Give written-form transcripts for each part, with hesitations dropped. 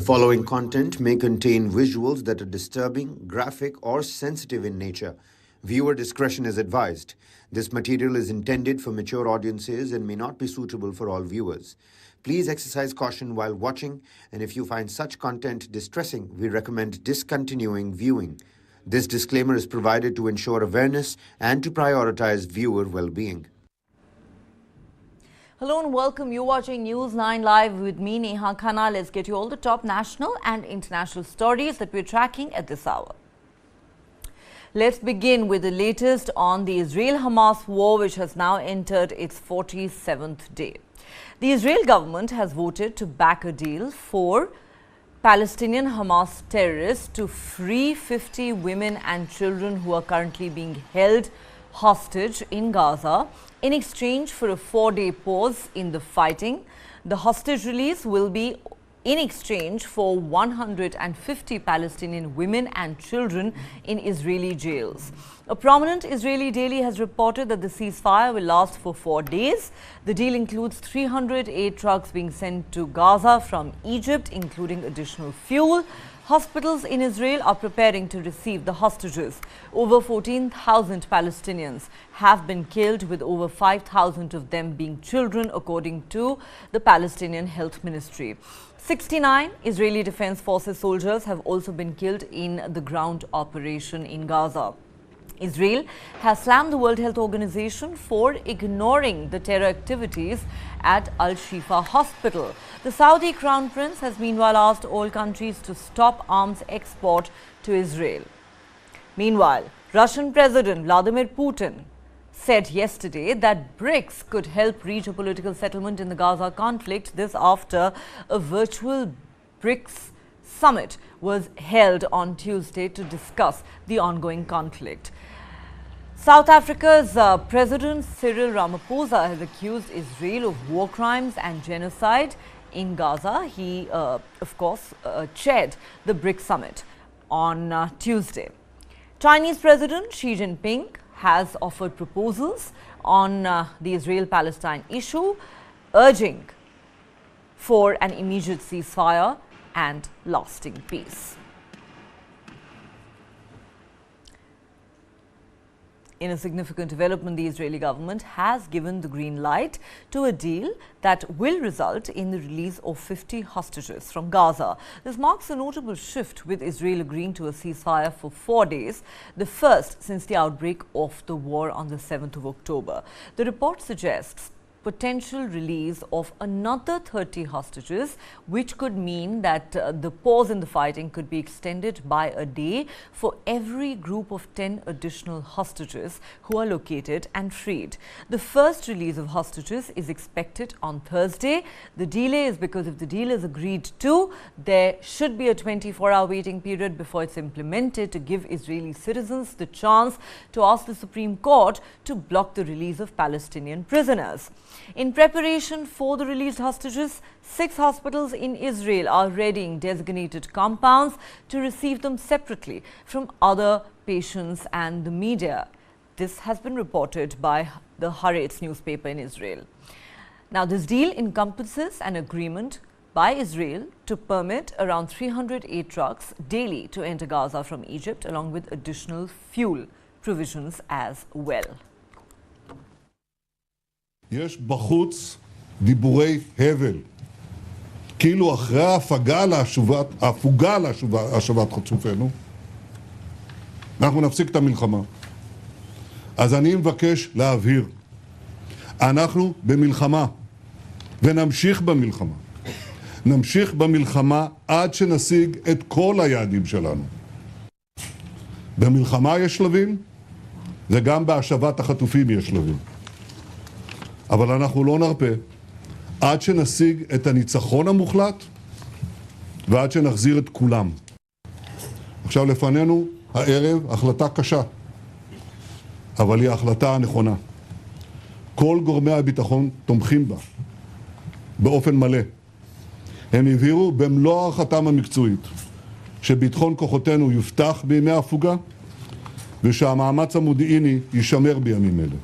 following content may contain visuals that are disturbing, graphic, or sensitive in nature. Viewer discretion is advised. This material is intended for mature audiences and may not be suitable for all viewers. Please exercise caution while watching, and if you find such content distressing, we recommend discontinuing viewing. This disclaimer is provided to ensure awareness and to prioritize viewer well-being. Hello and welcome. You're watching News 9 Live with me, Neha Khanna. Let's get you all the top national and international stories that we're tracking at this hour. Let's begin with the latest on the Israel-Hamas war, which has now entered its 47th day. The Israel government has voted to back a deal for Palestinian Hamas terrorists to free 50 women and children who are currently being held hostage in Gaza in exchange for a 4-day pause in the fighting. The hostage release will be in exchange for 150 Palestinian women and children in Israeli jails. A prominent Israeli daily has reported that the ceasefire will last for 4 days. The deal includes 300 aid trucks being sent to Gaza from Egypt, including additional fuel. Hospitals in Israel are preparing to receive the hostages. Over 14,000 Palestinians have been killed, with over 5,000 of them being children, according to the Palestinian Health Ministry. 69 Israeli Defense Forces soldiers have also been killed in the ground operation in Gaza. Israel has slammed the World Health Organization for ignoring the terror activities at Al-Shifa Hospital. The Saudi Crown Prince has meanwhile asked all countries to stop arms export to Israel. Meanwhile, Russian President Vladimir Putin said yesterday that BRICS could help reach a political settlement in the Gaza conflict. This after a virtual BRICS summit was held on Tuesday to discuss the ongoing conflict. South Africa's President Cyril Ramaphosa has accused Israel of war crimes and genocide in Gaza. He, of course, chaired the BRICS summit on Tuesday. Chinese President Xi Jinping has offered proposals on the Israel-Palestine issue, urging for an immediate ceasefire and lasting peace. In a significant development, the Israeli government has given the green light to a deal that will result in the release of 50 hostages from Gaza. This marks a notable shift, with Israel agreeing to a ceasefire for 4 days, the first since the outbreak of the war on the 7th of October. The report suggests potential release of another 30 hostages, which could mean that the pause in the fighting could be extended by a day for every group of 10 additional hostages who are located and freed. The first release of hostages is expected on Thursday. The delay is because if the deal is agreed to, there should be a 24-hour waiting period before it's implemented, to give Israeli citizens the chance to ask the Supreme Court to block the release of Palestinian prisoners. In preparation for the released hostages, 6 hospitals in Israel are readying designated compounds to receive them separately from other patients and the media. This has been reported by the Haaretz newspaper in Israel. Now, this deal encompasses an agreement by Israel to permit around 300 aid trucks daily to enter Gaza from Egypt, along with additional fuel provisions as well. יש בחוץ דיבורי הבל, כאילו אחרי ההפוגה להשבת חטופינו, אנחנו נפסיק את המלחמה. אז אני מבקש להבהיר, אנחנו במלחמה, ונמשיך במלחמה. נמשיך במלחמה עד שנשיג את כל היעדים שלנו. במלחמה יש שלבים, וגם בהשבת החטופים יש שלבים. אבל אנחנו לא נרפה עד שנשיג את הניצחון המוחלט ועד שנחזיר את כולם. עכשיו לפנינו הערב החלטה קשה, אבל היא ההחלטה הנכונה. כל גורמי הביטחון תומכים בה באופן מלא. הם הבהירו במלוא הערכתם המקצועית שביטחון כוחותינו יובטח בימי ההפוגה ושהמאמץ המודיעיני יישמר בימים אלה.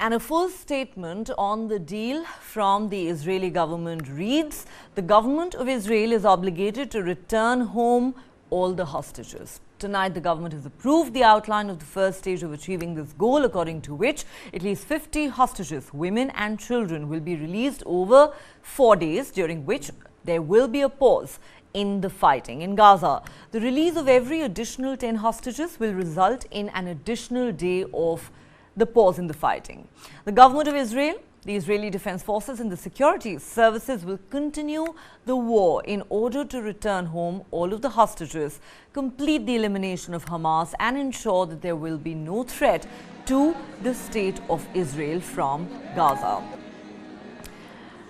And a full statement on the deal from the Israeli government reads, the government of Israel is obligated to return home all the hostages. Tonight, the government has approved the outline of the first stage of achieving this goal, according to which at least 50 hostages, women and children, will be released over 4 days, during which there will be a pause in the fighting in Gaza. The release of every additional 10 hostages will result in an additional day of the pause in the fighting. The government of Israel, the Israeli Defense Forces and the security services will continue the war in order to return home all of the hostages, complete the elimination of Hamas and ensure that there will be no threat to the state of Israel from Gaza.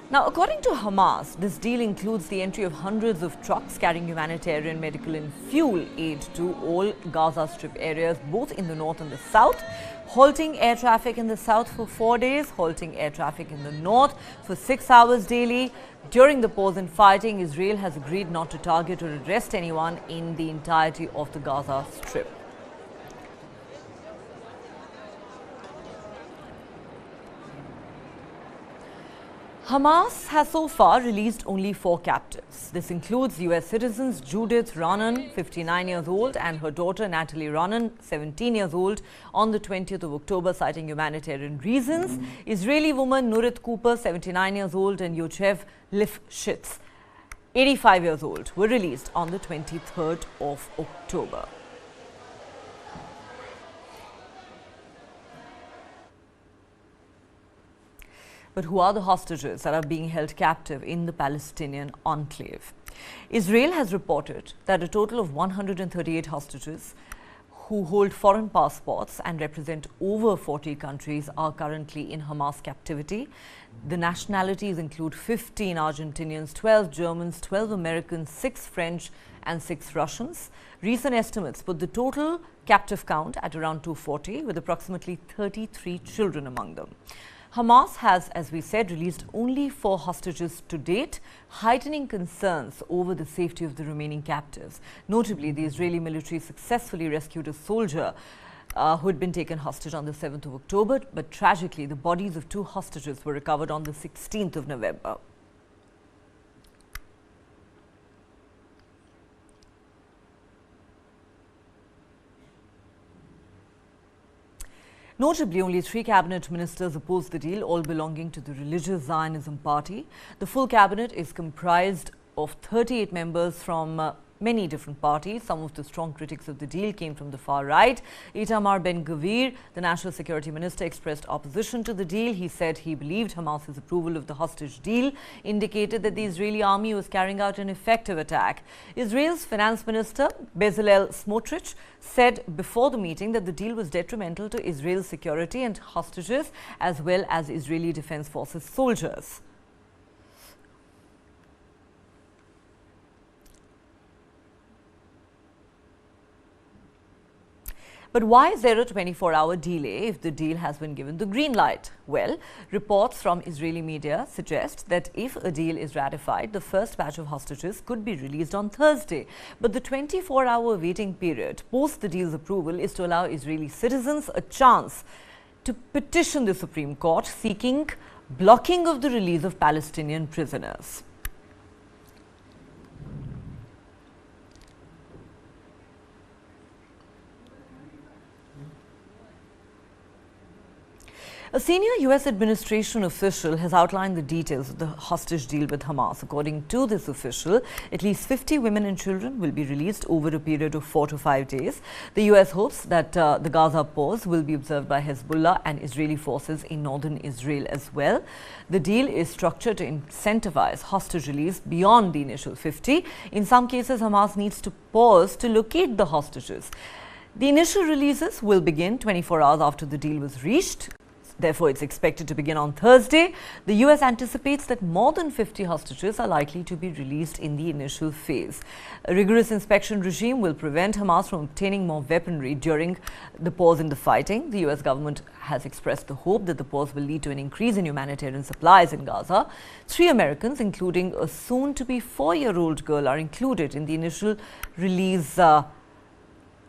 Now, according to Hamas, this deal includes the entry of hundreds of trucks carrying humanitarian, medical and fuel aid to all Gaza Strip areas, both in the north and the south, halting air traffic in the south for 4 days, halting air traffic in the north for 6 hours daily. During the pause in fighting, Israel has agreed not to target or arrest anyone in the entirety of the Gaza Strip. Hamas has so far released only 4 captives. This includes US citizens Judith Ronan, 59 years old, and her daughter Natalie Ronan, 17 years old, on the 20th of October, citing humanitarian reasons. Israeli woman Nurit Cooper, 79 years old, and Yochev Lifshitz, 85 years old, were released on the 23rd of October. But who are the hostages that are being held captive in the Palestinian enclave? Israel has reported that a total of 138 hostages who hold foreign passports and represent over 40 countries are currently in Hamas captivity. The nationalities include 15 Argentinians, 12 Germans, 12 Americans, 6 French and 6 Russians. Recent estimates put the total captive count at around 240, with approximately 33 children among them. Hamas has, as we said, released only 4 hostages to date, heightening concerns over the safety of the remaining captives. Notably, the Israeli military successfully rescued a soldier who had been taken hostage on the 7th of October, but tragically, the bodies of 2 hostages were recovered on the 16th of November. Notably, only 3 cabinet ministers opposed the deal, all belonging to the religious Zionism party. The full cabinet is comprised of 38 members from many different parties. Some of the strong critics of the deal came from the far right. Itamar Ben-Gvir, the national security minister, expressed opposition to the deal. He said he believed Hamas's approval of the hostage deal indicated that the Israeli army was carrying out an effective attack. Israel's finance minister, Bezalel Smotrich, said before the meeting that the deal was detrimental to Israel's security and hostages, as well as Israeli Defense Forces soldiers. But why is there a 24-hour delay if the deal has been given the green light? Well, reports from Israeli media suggest that if a deal is ratified, the first batch of hostages could be released on Thursday. But the 24-hour waiting period post the deal's approval is to allow Israeli citizens a chance to petition the Supreme Court seeking blocking of the release of Palestinian prisoners. A senior U.S. administration official has outlined the details of the hostage deal with Hamas. According to this official, at least 50 women and children will be released over a period of 4 to 5 days. The U.S. hopes that the Gaza pause will be observed by Hezbollah and Israeli forces in northern Israel as well. The deal is structured to incentivize hostage release beyond the initial 50. In some cases, Hamas needs to pause to locate the hostages. The initial releases will begin 24 hours after the deal was reached. Therefore, it's expected to begin on Thursday. The U.S. anticipates that more than 50 hostages are likely to be released in the initial phase. A rigorous inspection regime will prevent Hamas from obtaining more weaponry during the pause in the fighting. The U.S. government has expressed the hope that the pause will lead to an increase in humanitarian supplies in Gaza. 3 Americans, including a soon-to-be 4-year-old girl, are included in the initial release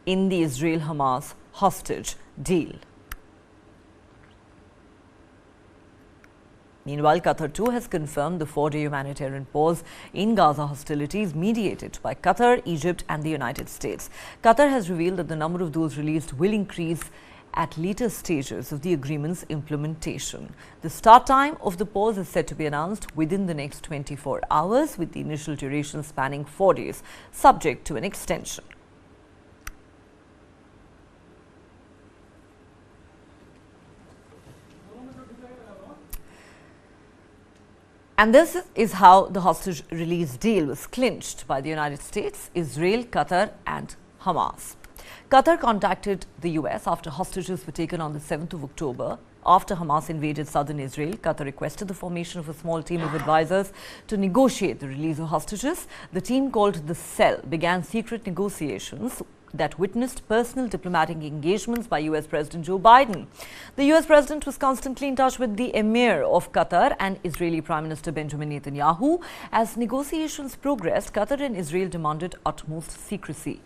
in the Israel-Hamas hostage deal. Meanwhile, Qatar too has confirmed the 4-day humanitarian pause in Gaza hostilities mediated by Qatar, Egypt and the United States. Qatar has revealed that the number of those released will increase at later stages of the agreement's implementation. The start time of the pause is set to be announced within the next 24 hours, with the initial duration spanning 4 days, subject to an extension. And this is how the hostage release deal was clinched by the United States, Israel, Qatar and Hamas. Qatar contacted the US after hostages were taken on the 7th of October. After Hamas invaded southern Israel, Qatar requested the formation of a small team of advisors to negotiate the release of hostages. The team, called the Cell, began secret negotiations that witnessed personal diplomatic engagements by US President Joe Biden. The US President was constantly in touch with the Emir of Qatar and Israeli Prime Minister Benjamin Netanyahu. As negotiations progressed, Qatar and Israel demanded utmost secrecy.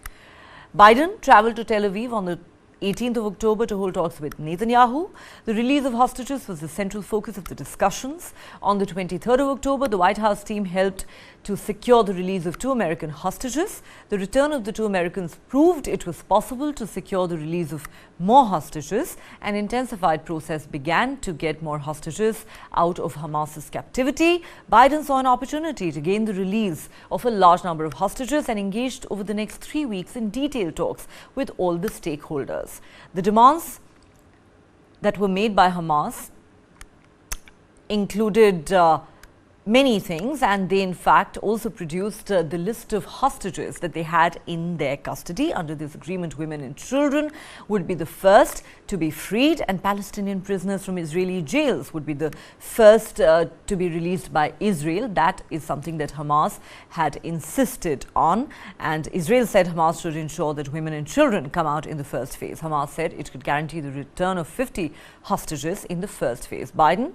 Biden travelled to Tel Aviv on the 18th of October to hold talks with Netanyahu. The release of hostages was the central focus of the discussions. On the 23rd of October, the White House team helped to secure the release of 2 American hostages. The return of the 2 Americans proved it was possible to secure the release of more hostages. An intensified process began to get more hostages out of Hamas's captivity. Biden saw an opportunity to gain the release of a large number of hostages and engaged over the next 3 weeks in detailed talks with all the stakeholders. The demands that were made by Hamas included many things, and they in fact also produced the list of hostages that they had in their custody. Under this agreement, women and children would be the first to be freed, and Palestinian prisoners from Israeli jails would be the first to be released by Israel. That is something that Hamas had insisted on, and Israel said Hamas should ensure that women and children come out in the first phase. Hamas said it could guarantee the return of 50 hostages in the first phase. Biden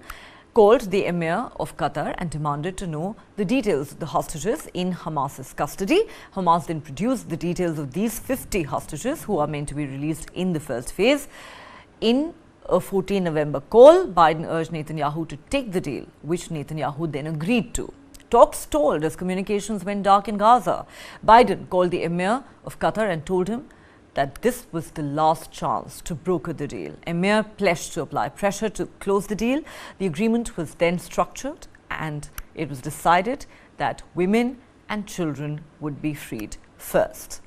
called the Emir of Qatar and demanded to know the details of the hostages in Hamas's custody. Hamas then produced the details of these 50 hostages who are meant to be released in the first phase. In a 14 November call, Biden urged Netanyahu to take the deal, which Netanyahu then agreed to. Talks stalled as communications went dark in Gaza. Biden called the Emir of Qatar and told him that this was the last chance to broker the deal. Emir pledged to apply pressure to close the deal. The agreement was then structured, and it was decided that women and children would be freed first.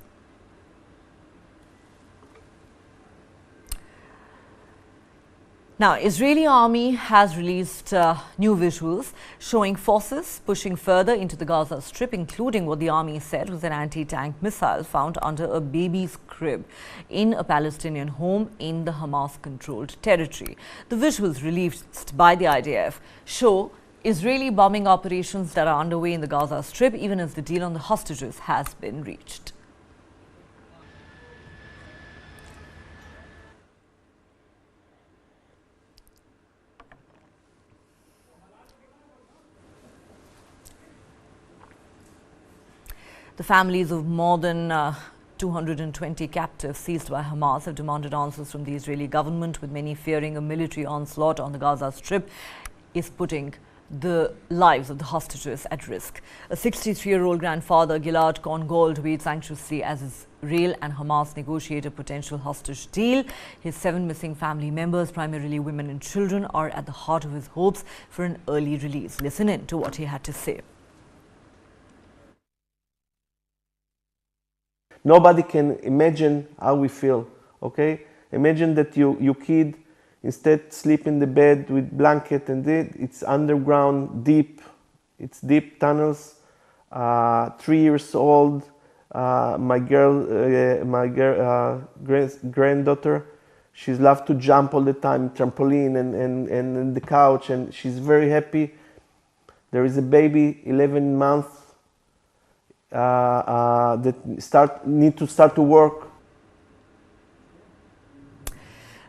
Now, Israeli army has released new visuals showing forces pushing further into the Gaza Strip, including what the army said was an anti-tank missile found under a baby's crib in a Palestinian home in the Hamas-controlled territory. The visuals released by the IDF show Israeli bombing operations that are underway in the Gaza Strip, even as the deal on the hostages has been reached. The families of more than 220 captives seized by Hamas have demanded answers from the Israeli government, with many fearing a military onslaught on the Gaza Strip is putting the lives of the hostages at risk. A 63-year-old grandfather, Gilad Korngold, waits anxiously as Israel and Hamas negotiate a potential hostage deal. His 7 missing family members, primarily women and children, are at the heart of his hopes for an early release. Listen in to what he had to say. Nobody can imagine how we feel, okay? Imagine that your kid instead sleep in the bed with blanket, and it's underground, deep. It's deep tunnels. 3 years old, my granddaughter, she's loved to jump all the time, trampoline and the couch, and she's very happy. There is a baby, 11 months, that need to start to work.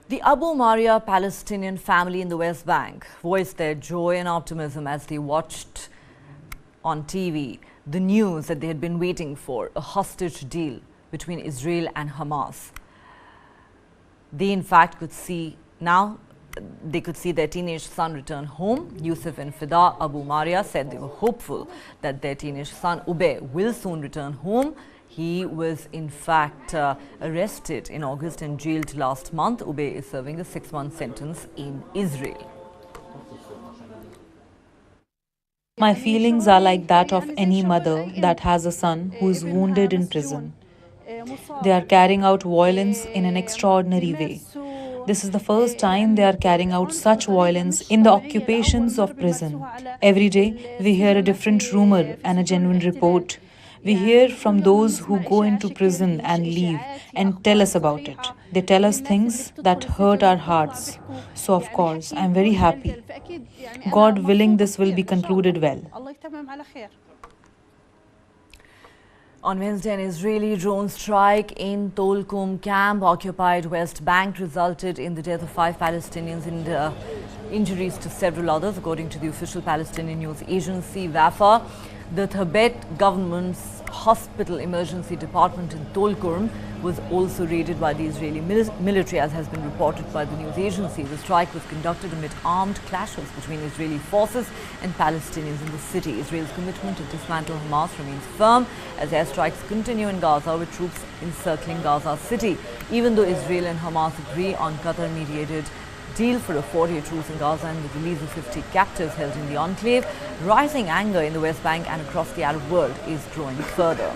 The Abu Maria Palestinian family in the West Bank voiced their joy and optimism as they watched on TV the news that they had been waiting for, a hostage deal between Israel and Hamas. They in fact could see now they could see their teenage son return home. Yusuf and Fida Abu Maria said they were hopeful that their teenage son Ube will soon return home. He was in fact arrested in August and jailed last month. Ube is serving a 6-month sentence in Israel. My feelings are like that of any mother that has a son who is wounded in prison. They are carrying out violence in an extraordinary way. This is the first time they are carrying out such violence in the occupations of prison. Every day we hear a different rumor and a genuine report. We hear from those who go into prison and leave and tell us about it. They tell us things that hurt our hearts. So of course, I am very happy. God willing, this will be concluded well. On Wednesday, an Israeli drone strike in Tolkum camp, occupied West Bank, resulted in the death of 5 Palestinians and injuries to several others, according to the official Palestinian news agency WAFA. The Thabet government's hospital emergency department in Tolkum was also raided by the Israeli military, as has been reported by the news agency. The strike was conducted amid armed clashes between Israeli forces and Palestinians in the city. Israel's commitment to dismantle Hamas remains firm as airstrikes continue in Gaza, with troops encircling Gaza city. Even though Israel and Hamas agree on Qatar-mediated deal for a 4-day truce in Gaza and the release of 50 captives held in the enclave, rising anger in the West Bank and across the Arab world is growing further.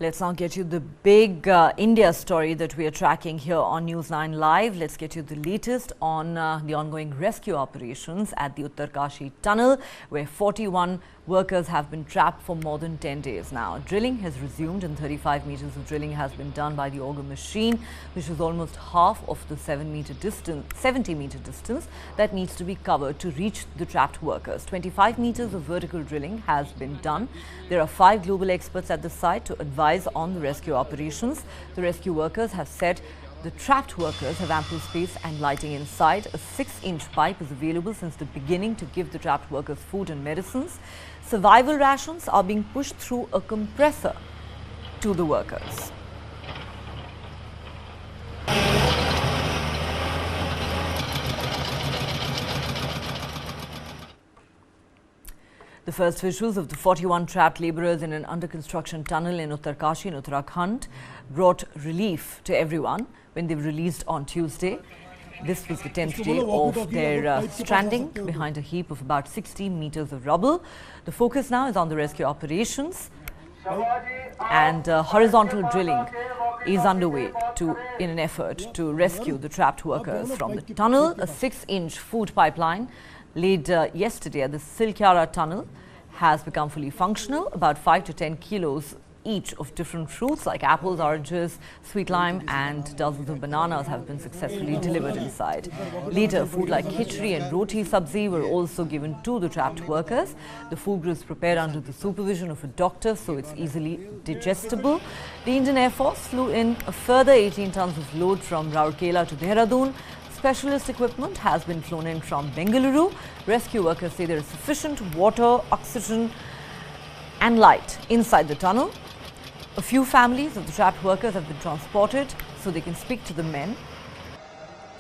Let's now get you the big India story that we are tracking here on News 9 Live. Let's get you the latest on the ongoing rescue operations at the Uttarkashi tunnel, where 41 workers have been trapped for more than 10 days now. Drilling has resumed and 35 meters of drilling has been done by the auger machine, which is almost half of the 70-meter distance that needs to be covered to reach the trapped workers. 25 meters of vertical drilling has been done. There are 5 global experts at the site to advise on the rescue operations. The rescue workers have said the trapped workers have ample space and lighting inside. A 6-inch pipe is available since the beginning to give the trapped workers food and medicines. Survival rations are being pushed through a compressor to the workers. The first visuals of the 41 trapped labourers in an under-construction tunnel in Uttarkashi in Uttarakhand brought relief to everyone when they were released on Tuesday. This was the 10th day of their stranding behind a heap of about 60 meters of rubble. The focus now is on the rescue operations, and horizontal drilling is underway in an effort to rescue the trapped workers from the tunnel. A 6-inch food pipeline laid yesterday at the Silkyara tunnel has become fully functional. About 5 to 10 kilos each of different fruits like apples, oranges, sweet lime and dozens of bananas have been successfully delivered inside. Later, food like khichdi and roti sabzi were also given to the trapped workers. The food was prepared under the supervision of a doctor, so it's easily digestible. The Indian Air Force flew in a further 18 tons of load from Rourkela to Dehradun. Specialist equipment has been flown in from Bengaluru. Rescue workers say there is sufficient water, oxygen and light inside the tunnel. A few families of the trapped workers have been transported so they can speak to the men.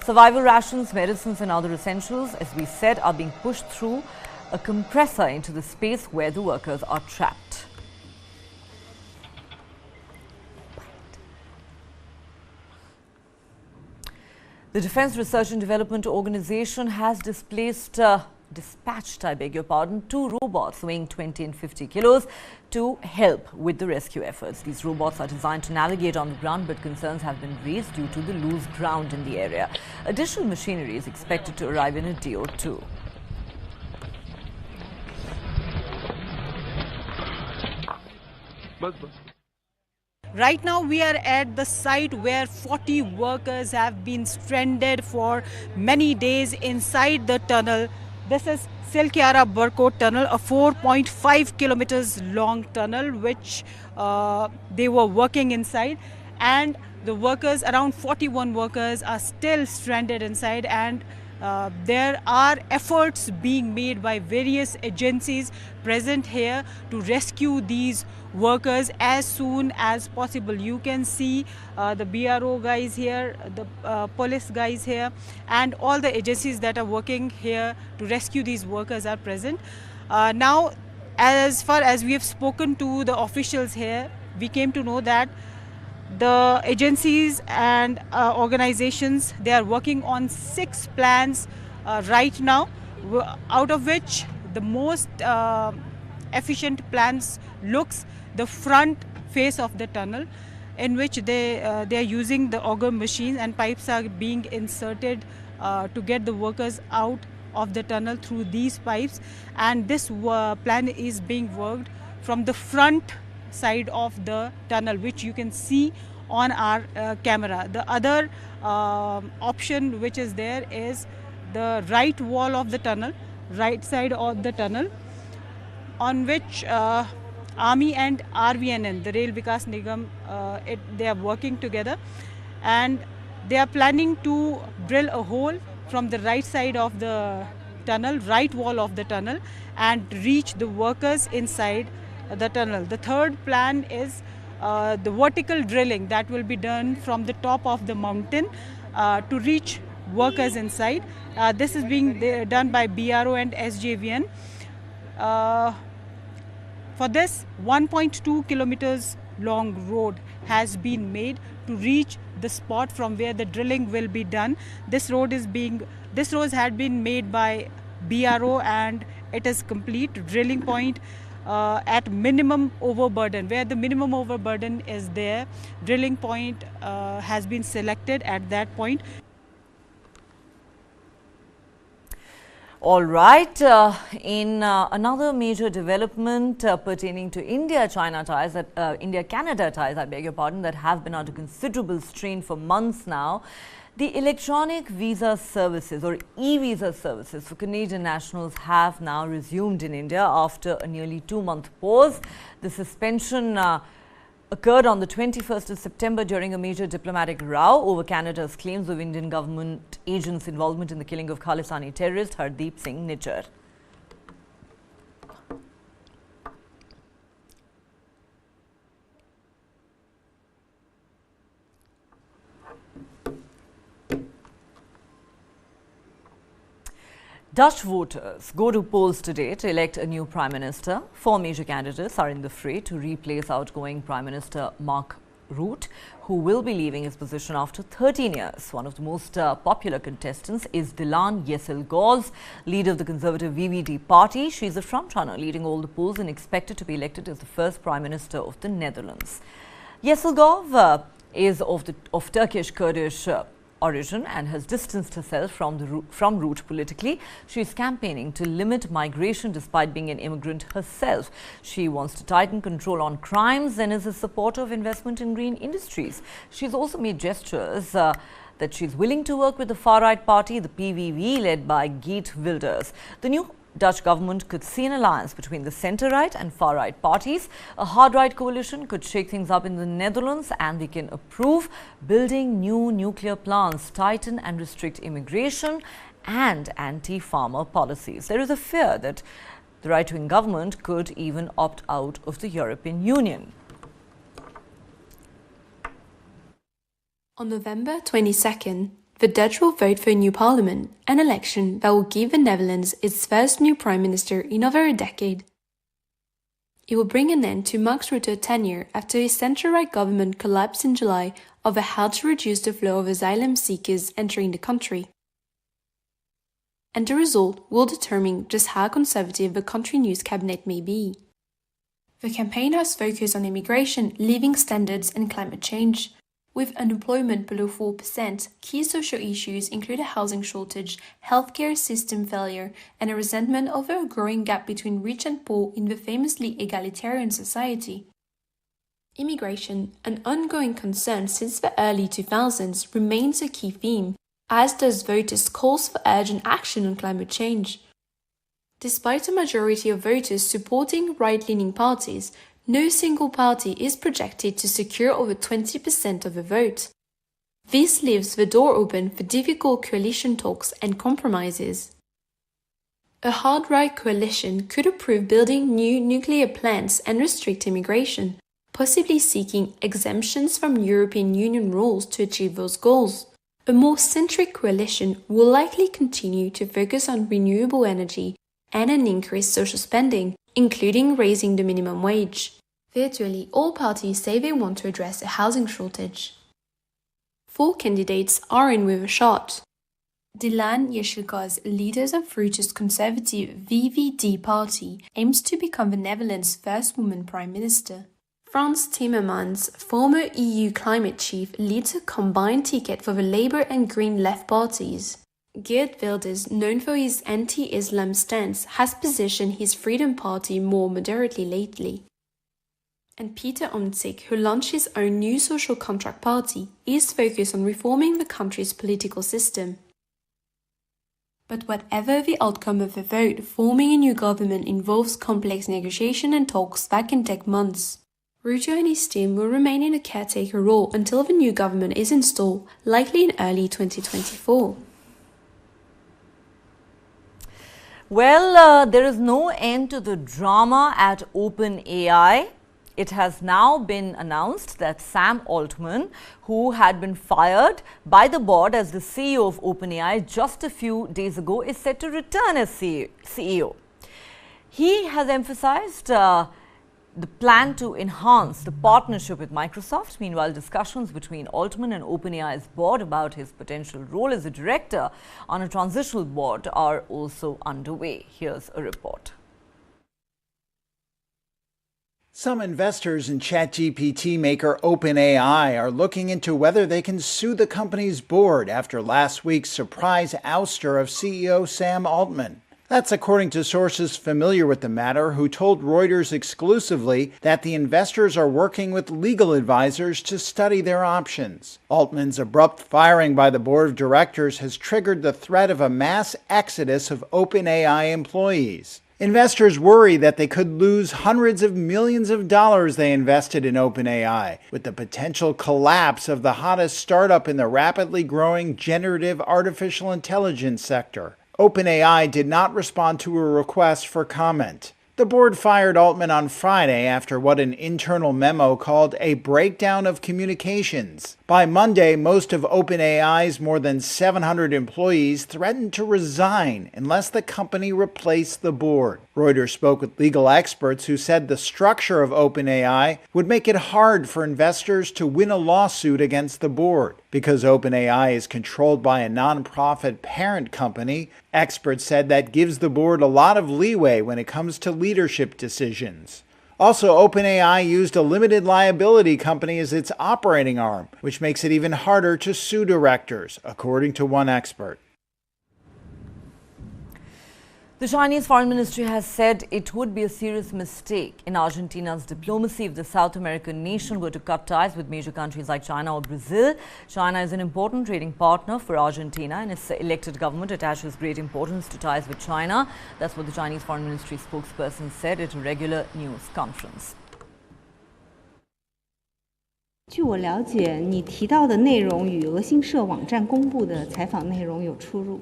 Survival rations, medicines and other essentials, as we said, are being pushed through a compressor into the space where the workers are trapped. The Defence Research and Development Organization has dispatched 2 robots weighing 20 and 50 kilos to help with the rescue efforts. These robots are designed to navigate on the ground, but concerns have been raised due to the loose ground in the area. Additional machinery is expected to arrive in a day or two. Right now we are at the site where 40 workers have been stranded for many days inside the tunnel. This is Silkyara Barkot tunnel, a 4.5 kilometers long tunnel which they were working inside, and the workers, around 41 workers, are still stranded inside, and There are efforts being made by various agencies present here to rescue these workers as soon as possible. You can see the BRO guys here, the police guys here, and all the agencies that are working here to rescue these workers are present. Now, as far as we have spoken to the officials here, we came to know that the agencies and organizations, they are working on 6 plans right now, out of which the most efficient plans looks the front face of the tunnel, in which they are using the auger machines and pipes are being inserted to get the workers out of the tunnel through these pipes, and this plan is being worked from the front side of the tunnel, which you can see on our camera. The other option which is there is the right wall of the tunnel, right side of the tunnel, on which Army and RVNN, the Rail Vikas Nigam, they are working together, and they are planning to drill a hole from the right side of the tunnel, right wall of the tunnel, and reach the workers inside the tunnel. The third plan is the vertical drilling that will be done from the top of the mountain to reach workers inside. This is being done by BRO and SJVN. For this, 1.2 kilometers long road has been made to reach the spot from where the drilling will be done. This road had been made by BRO and it is complete. Drilling point at minimum overburden, where the minimum overburden is there, drilling point has been selected at that point. All right. In another major development pertaining to India-China ties, India-Canada ties, I beg your pardon, that have been under considerable strain for months now, the electronic visa services or e-visa services for Canadian nationals have now resumed in India after a nearly 2-month pause. The suspension occurred on the 21st of September during a major diplomatic row over Canada's claims of Indian government agents' involvement in the killing of Khalistani terrorist Hardeep Singh Nijjar. Dutch voters go to polls today to elect a new Prime Minister. 4 major candidates are in the fray to replace outgoing Prime Minister Mark Rutte, who will be leaving his position after 13 years. One of the most popular contestants is Dilan Yeşilgöz, leader of the Conservative VVD party. She is a frontrunner leading all the polls and expected to be elected as the first Prime Minister of the Netherlands. Yeşilgöz is of Turkish Kurdish origin and has distanced herself from Rutte politically. She is campaigning to limit migration despite being an immigrant herself. She wants to tighten control on crimes and is a supporter of investment in green industries. She's also made gestures that she's willing to work with the far-right party, the PVV, led by Geert Wilders. The new Dutch government could see an alliance between the centre-right and far-right parties. A hard-right coalition could shake things up in the Netherlands, and we can approve building new nuclear plants, tighten and restrict immigration and anti-farmer policies. There is a fear that the right-wing government could even opt out of the European Union. On November 22nd, the Dutch will vote for a new parliament, an election that will give the Netherlands its first new prime minister in over a decade. It will bring an end to Mark Rutte's tenure after his centre-right government collapsed in July over how to reduce the flow of asylum seekers entering the country. And the result will determine just how conservative the country's new cabinet may be. The campaign has focused on immigration, living standards and climate change. With unemployment below 4%, key social issues include a housing shortage, healthcare system failure, and a resentment over a growing gap between rich and poor in the famously egalitarian society. Immigration, an ongoing concern since the early 2000s, remains a key theme, as does voters' calls for urgent action on climate change. Despite a majority of voters supporting right-leaning parties, no single party is projected to secure over 20% of the vote. This leaves the door open for difficult coalition talks and compromises. A hard-right coalition could approve building new nuclear plants and restrict immigration, possibly seeking exemptions from European Union rules to achieve those goals. A more centric coalition will likely continue to focus on renewable energy and an increased social spending, including raising the minimum wage. Virtually all parties say they want to address a housing shortage. 4 candidates are in with a shot. Dilan Yeşilgöz, leader of Rutte's conservative VVD party, aims to become the Netherlands' first woman prime minister. Frans Timmermans, former EU climate chief, leads a combined ticket for the Labour and Green Left parties. Geert Wilders, known for his anti-Islam stance, has positioned his Freedom Party more moderately lately. And Peter Omtzigt, who launched his own new social contract party, is focused on reforming the country's political system. But whatever the outcome of the vote, forming a new government involves complex negotiation and talks that can take months. Rutte and his team will remain in a caretaker role until the new government is installed, likely in early 2024. Well, there is no end to the drama at OpenAI. It has now been announced that Sam Altman, who had been fired by the board as the CEO of OpenAI just a few days ago, is set to return as CEO. He has emphasized the plan to enhance the partnership with Microsoft. Meanwhile, discussions between Altman and OpenAI's board about his potential role as a director on a transitional board are also underway. Here's a report. Some investors in ChatGPT maker OpenAI are looking into whether they can sue the company's board after last week's surprise ouster of CEO Sam Altman. That's according to sources familiar with the matter who told Reuters exclusively that the investors are working with legal advisors to study their options. Altman's abrupt firing by the board of directors has triggered the threat of a mass exodus of OpenAI employees. Investors worry that they could lose hundreds of millions of dollars they invested in OpenAI, with the potential collapse of the hottest startup in the rapidly growing generative artificial intelligence sector. OpenAI did not respond to a request for comment. The board fired Altman on Friday after what an internal memo called a breakdown of communications. By Monday, most of OpenAI's more than 700 employees threatened to resign unless the company replaced the board. Reuters spoke with legal experts who said the structure of OpenAI would make it hard for investors to win a lawsuit against the board. Because OpenAI is controlled by a nonprofit parent company, experts said that gives the board a lot of leeway when it comes to leadership decisions. Also, OpenAI used a limited liability company as its operating arm, which makes it even harder to sue directors, according to one expert. The Chinese Foreign Ministry has said it would be a serious mistake in Argentina's diplomacy if the South American nation were to cut ties with major countries like China or Brazil. China is an important trading partner for Argentina, and its elected government attaches great importance to ties with China. That's what the Chinese Foreign Ministry spokesperson said at a regular news conference. 据我了解，你提到的内容与俄新社网站公布的采访内容有出入。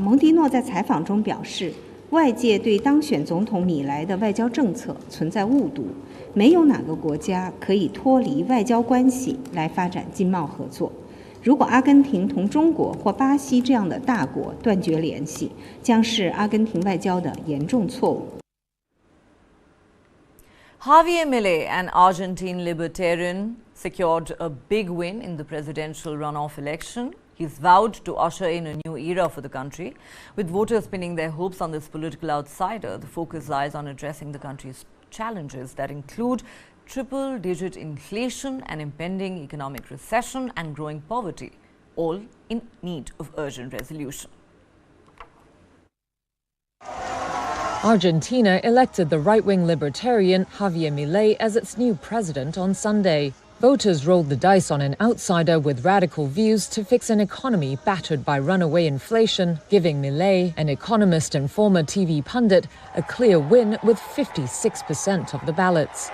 蒙迪诺在采访中表示，外界对当选总统米莱的外交政策存在误读，没有哪个国家可以脱离外交关系来发展经贸合作。如果阿根廷同中国或巴西这样的大国断绝联系，将是阿根廷外交的严重错误。Javier Milei, an Argentine libertarian, secured a big win in the presidential runoff election. He's vowed to usher in a new era for the country. With voters pinning their hopes on this political outsider, the focus lies on addressing the country's challenges that include triple-digit inflation, an impending economic recession and growing poverty, all in need of urgent resolution. Argentina elected the right-wing libertarian Javier Milei as its new president on Sunday. Voters rolled the dice on an outsider with radical views to fix an economy battered by runaway inflation, giving Milei, an economist and former TV pundit, a clear win with 56% of the ballots.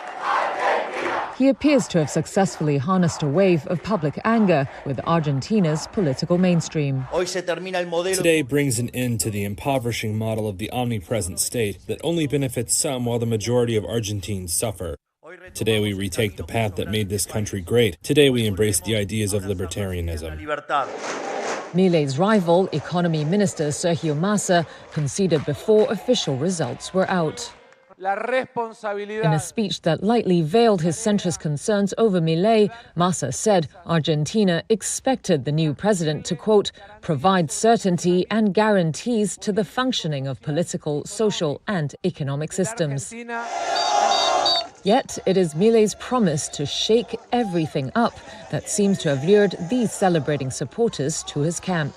He appears to have successfully harnessed a wave of public anger with Argentina's political mainstream. Today brings an end to the impoverishing model of the omnipresent state that only benefits some while the majority of Argentines suffer. Today we retake the path that made this country great. Today we embrace the ideas of libertarianism. Milei's rival, Economy Minister Sergio Massa, conceded before official results were out. In a speech that lightly veiled his centrist concerns over Milei, Massa said Argentina expected the new president to, quote, provide certainty and guarantees to the functioning of political, social and economic systems. Yet it is Milei's promise to shake everything up that seems to have lured these celebrating supporters to his camp.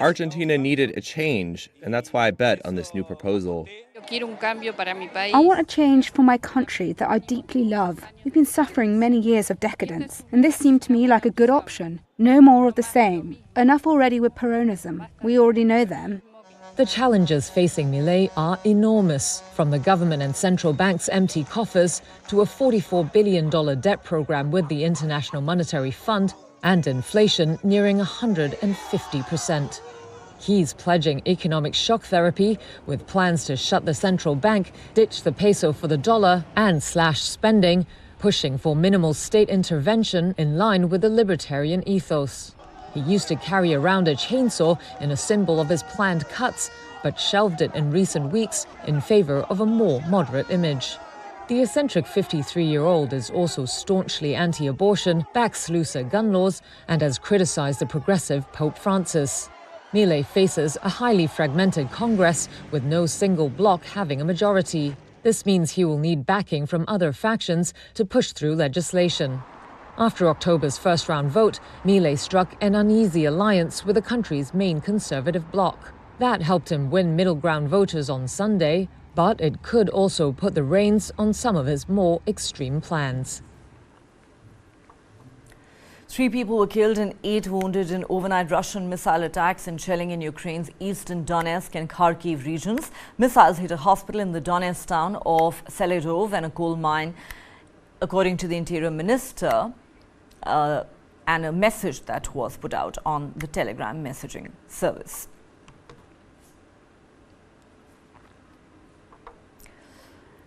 Argentina needed a change, and that's why I bet on this new proposal. I want a change for my country that I deeply love. We've been suffering many years of decadence, and this seemed to me like a good option. No more of the same. Enough already with Peronism. We already know them. The challenges facing Milei are enormous, from the government and central bank's empty coffers to a $44 billion debt program with the International Monetary Fund and inflation nearing 150%. He's pledging economic shock therapy with plans to shut the central bank, ditch the peso for the dollar and slash spending, pushing for minimal state intervention in line with the libertarian ethos. He used to carry around a chainsaw in a symbol of his planned cuts, but shelved it in recent weeks in favor of a more moderate image. The eccentric 53-year-old is also staunchly anti-abortion, backs looser gun laws, and has criticized the progressive Pope Francis. Milei faces a highly fragmented Congress with no single bloc having a majority. This means he will need backing from other factions to push through legislation. After October's first-round vote, Milei struck an uneasy alliance with the country's main conservative bloc. That helped him win middle-ground voters on Sunday, but it could also put the reins on some of his more extreme plans. 3 people were killed and 8 wounded in overnight Russian missile attacks and shelling in Ukraine's eastern Donetsk and Kharkiv regions. Missiles hit a hospital in the Donetsk town of Seledov and a coal mine, according to the Interior Minister, and a message that was put out on the Telegram messaging service.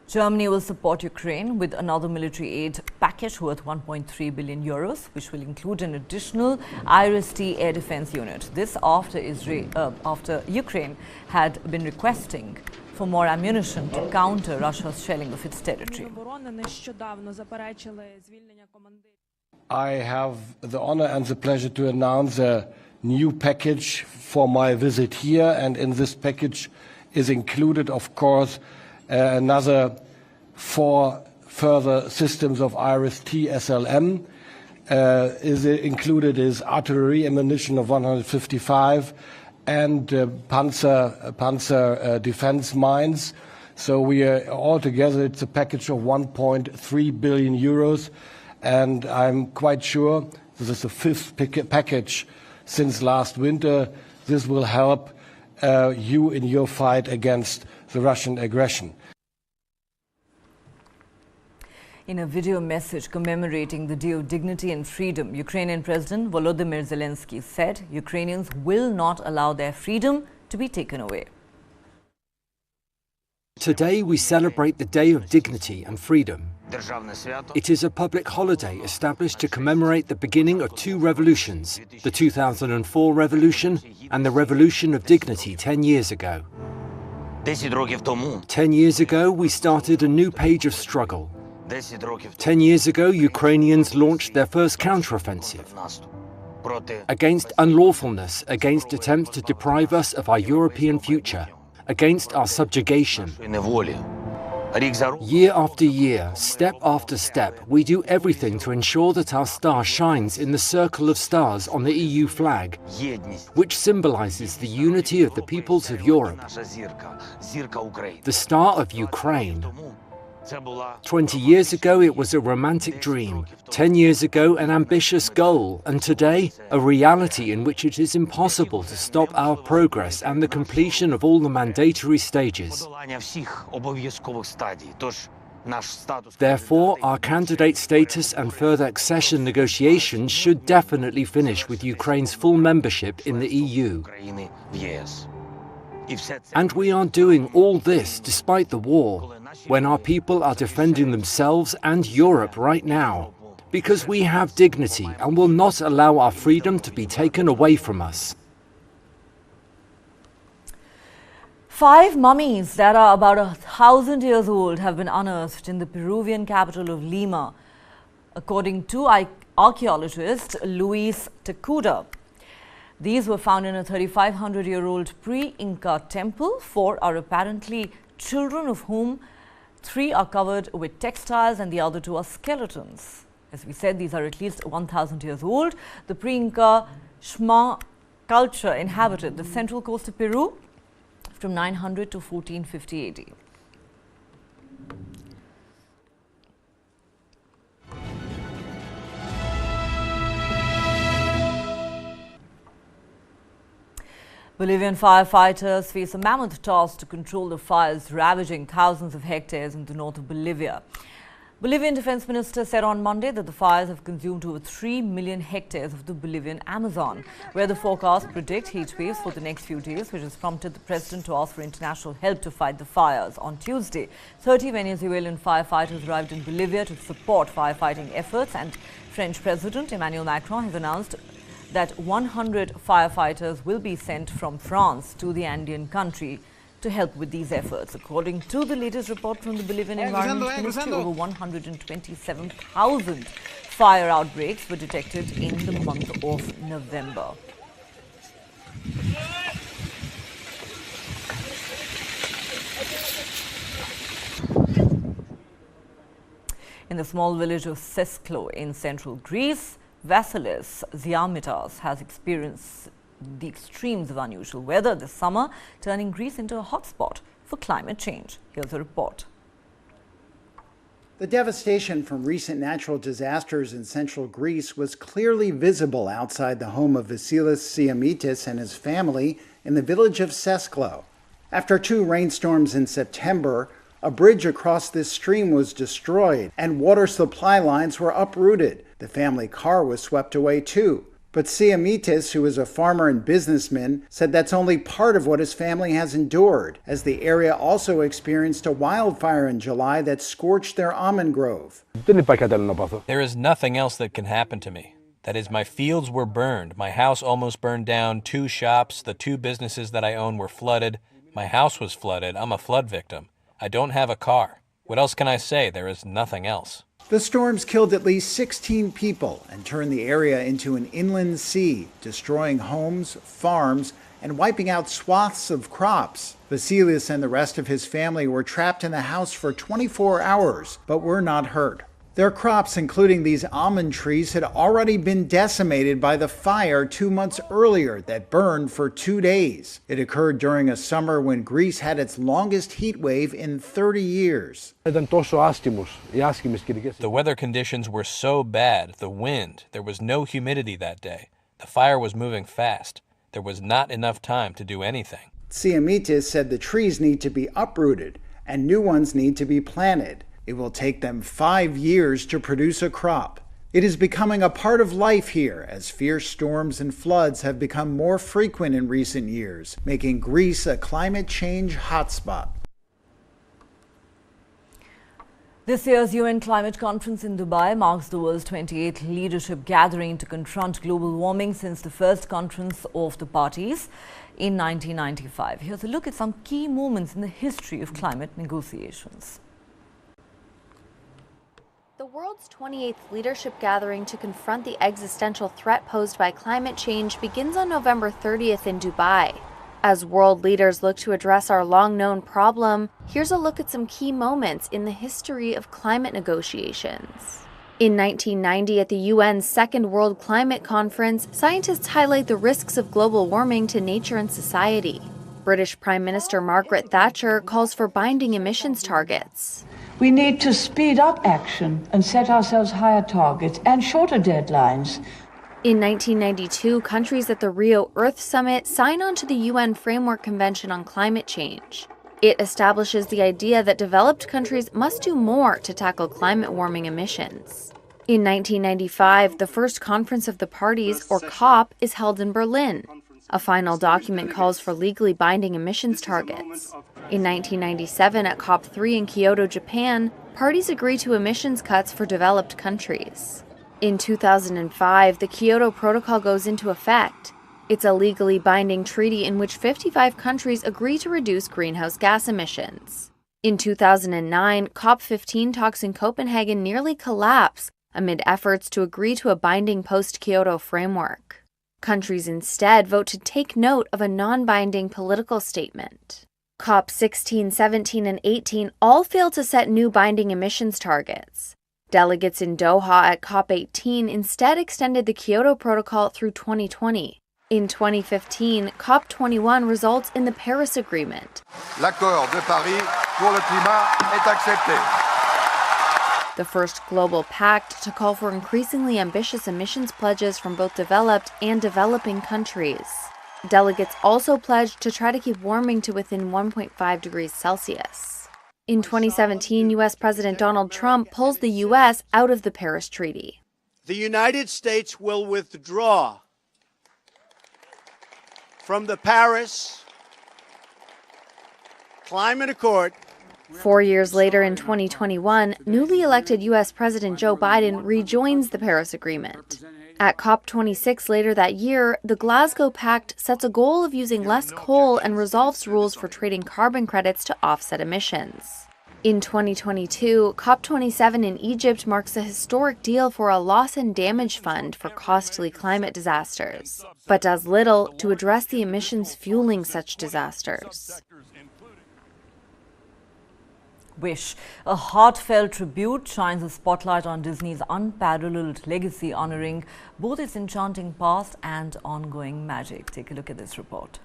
Germany will support Ukraine with another military aid package worth 1.3 billion euros, which will include an additional IRIS-T air defense unit. This after Ukraine had been requesting for more ammunition to counter Russia's shelling of its territory. I have the honor and the pleasure to announce a new package for my visit here, and in this package is included, of course, another 4 further systems of IRIS-T SLM. Included is artillery ammunition of 155 and panzer defense mines. So we are altogether, it's a package of 1.3 billion euros, and I'm quite sure this is the 5th package since last winter. This will help you in your fight against the Russian aggression. In a video message commemorating the Day of Dignity and Freedom, Ukrainian President Volodymyr Zelensky said Ukrainians will not allow their freedom to be taken away. Today we celebrate the Day of Dignity and Freedom. It is a public holiday established to commemorate the beginning of 2 revolutions, the 2004 revolution and the Revolution of Dignity 10 years ago. 10 years ago, we started a new page of struggle. 10 years ago, Ukrainians launched their first counteroffensive against unlawfulness, against attempts to deprive us of our European future, against our subjugation. Year after year, step after step, we do everything to ensure that our star shines in the circle of stars on the EU flag, which symbolizes the unity of the peoples of Europe. The star of Ukraine. 20 years ago, it was a romantic dream. 10 years ago, an ambitious goal. And today, a reality in which it is impossible to stop our progress and the completion of all the mandatory stages. Therefore, our candidate status and further accession negotiations should definitely finish with Ukraine's full membership in the EU. And we are doing all this despite the war, when our people are defending themselves and Europe right now, because we have dignity and will not allow our freedom to be taken away from us. 5 mummies that are about 1,000 years old have been unearthed in the Peruvian capital of Lima, according to archaeologist Luis Tecuda. These were found in a 3,500-year-old pre-Inca temple. 4 are apparently children, of whom 3 are covered with textiles and the other 2 are skeletons. As we said, these are at least 1,000 years old. The pre-Inca Xma culture inhabited the central coast of Peru from 900 to 1450 AD. Bolivian firefighters face a mammoth task to control the fires ravaging thousands of hectares in the north of Bolivia. Bolivian Defense Minister said on Monday that the fires have consumed over 3 million hectares of the Bolivian Amazon, where the forecasts predict heat waves for the next few days, which has prompted the president to ask for international help to fight the fires. On Tuesday, 30 Venezuelan firefighters arrived in Bolivia to support firefighting efforts, and French President Emmanuel Macron has announced that 100 firefighters will be sent from France to the Andean country to help with these efforts. According to the latest report from the Bolivian Environment Ministry, over 127,000 fire outbreaks were detected in the month of November. In the small village of Sesklo in central Greece, Vasilis Ziamitas has experienced the extremes of unusual weather this summer, turning Greece into a hotspot for climate change. Here's a report. The devastation from recent natural disasters in central Greece was clearly visible outside the home of Vasilis Ziamitas and his family in the village of Sesklo. After 2 rainstorms in September, a bridge across this stream was destroyed and water supply lines were uprooted. The family car was swept away too. But Ziamitas, who is a farmer and businessman, said that's only part of what his family has endured, as the area also experienced a wildfire in July that scorched their almond grove. There is nothing else that can happen to me. That is, my fields were burned, my house almost burned down, 2 shops, the 2 businesses that I own were flooded, my house was flooded, I'm a flood victim. I don't have a car. What else can I say? There is nothing else. The storms killed at least 16 people and turned the area into an inland sea, destroying homes, farms, and wiping out swaths of crops. Vasilis and the rest of his family were trapped in the house for 24 hours, but were not hurt. Their crops, including these almond trees, had already been decimated by the fire 2 months earlier that burned for 2 days. It occurred during a summer when Greece had its longest heat wave in 30 years. The weather conditions were so bad, the wind, there was no humidity that day. The fire was moving fast. There was not enough time to do anything. Ziamitas said the trees need to be uprooted and new ones need to be planted. It will take them 5 years to produce a crop. It is becoming a part of life here as fierce storms and floods have become more frequent in recent years, making Greece a climate change hotspot. This year's UN Climate Conference in Dubai marks the world's 28th leadership gathering to confront global warming since the first conference of the parties in 1995. Here's a look at some key moments in the history of climate negotiations. The world's 28th leadership gathering to confront the existential threat posed by climate change begins on November 30th in Dubai. As world leaders look to address our long-known problem, here's a look at some key moments in the history of climate negotiations. In 1990, at the UN's Second World Climate Conference, scientists highlight the risks of global warming to nature and society. British Prime Minister Mark Rutte calls for binding emissions targets. We need to speed up action and set ourselves higher targets and shorter deadlines. In 1992, countries at the Rio Earth Summit sign on to the UN Framework Convention on Climate Change. It establishes the idea that developed countries must do more to tackle climate warming emissions. In 1995, the first Conference of the Parties, or COP, is held in Berlin. A final document calls for legally binding emissions targets. In 1997, at COP3 in Kyoto, Japan, parties agree to emissions cuts for developed countries. In 2005, the Kyoto Protocol goes into effect. It's a legally binding treaty in which 55 countries agree to reduce greenhouse gas emissions. In 2009, COP15 talks in Copenhagen nearly collapse amid efforts to agree to a binding post-Kyoto framework. Countries instead vote to take note of a non-binding political statement. COP 16, 17, and 18 all failed to set new binding emissions targets. Delegates in Doha at COP 18 instead extended the Kyoto Protocol through 2020. In 2015, COP 21 results in the Paris Agreement. L'accord de Paris pour le climat est accepté. The first global pact to call for increasingly ambitious emissions pledges from both developed and developing countries. Delegates also pledged to try to keep warming to within 1.5 degrees Celsius. In 2017, U.S. President Donald Trump pulls the U.S. out of the Paris Treaty. The United States will withdraw from the Paris Climate Accord. 4 years later, in 2021, newly elected U.S. President Joe Biden rejoins the Paris Agreement. At COP26 later that year, the Glasgow Pact sets a goal of using less coal and resolves rules for trading carbon credits to offset emissions. In 2022, COP27 in Egypt marks a historic deal for a loss and damage fund for costly climate disasters, but does little to address the emissions fueling such disasters. Wish. A heartfelt tribute shines a spotlight on Disney's unparalleled legacy, honoring both its enchanting past and ongoing magic. Take a look at this report.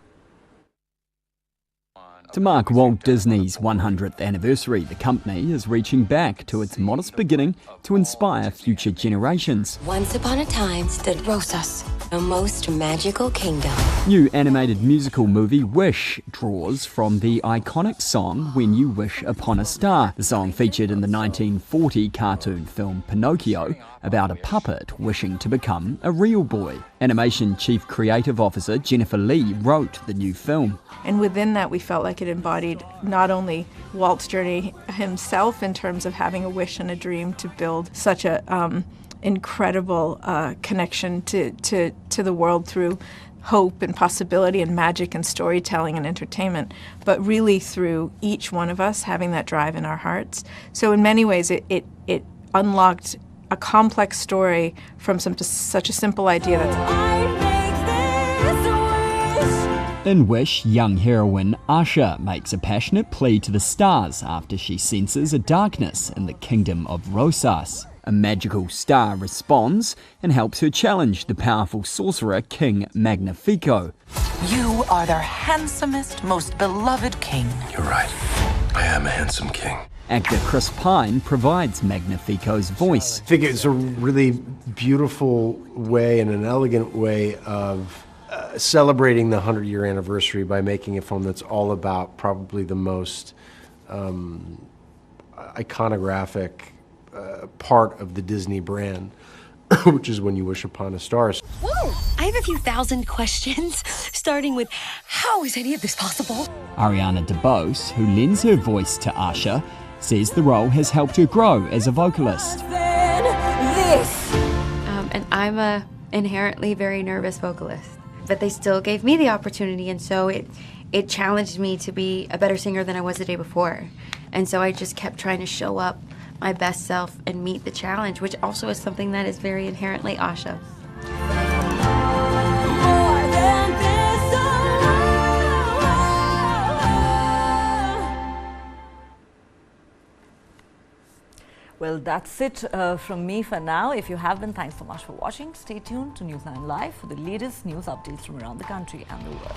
To mark Walt Disney's 100th anniversary, the company is reaching back to its modest beginning to inspire future generations. Once upon a time stood Rosas, the most magical kingdom. New animated musical movie Wish draws from the iconic song When You Wish Upon a Star. The song featured in the 1940 cartoon film Pinocchio about a puppet wishing to become a real boy. Animation Chief Creative Officer Jennifer Lee wrote the new film. And within that, we felt like it embodied not only Walt's journey himself in terms of having a wish and a dream to build such a incredible connection to the world through hope and possibility and magic and storytelling and entertainment, but really through each one of us having that drive in our hearts. So in many ways, it unlocked a complex story from such a simple idea. In Wish, young heroine Asha makes a passionate plea to the stars after she senses a darkness in the kingdom of Rosas. A magical star responds and helps her challenge the powerful sorcerer King Magnifico. You are their handsomest, most beloved king. You're right. I am a handsome king. Actor Chris Pine provides Magnifico's voice. I think it's a really beautiful way and an elegant way of celebrating the 100-year anniversary by making a film that's all about probably the most iconographic part of the Disney brand, which is When You Wish Upon a Star. Whoa! I have a few thousand questions, starting with, how is any of this possible? Ariana DeBose, who lends her voice to Asha, says the role has helped her grow as a vocalist. And I'm a inherently very nervous vocalist, but they still gave me the opportunity, and so it challenged me to be a better singer than I was the day before. And so I just kept trying to show up my best self and meet the challenge, which also is something that is very inherently Asha. Well, that's it from me for now. If you have been, thanks so much for watching. Stay tuned to News9 Live for the latest news updates from around the country and the world.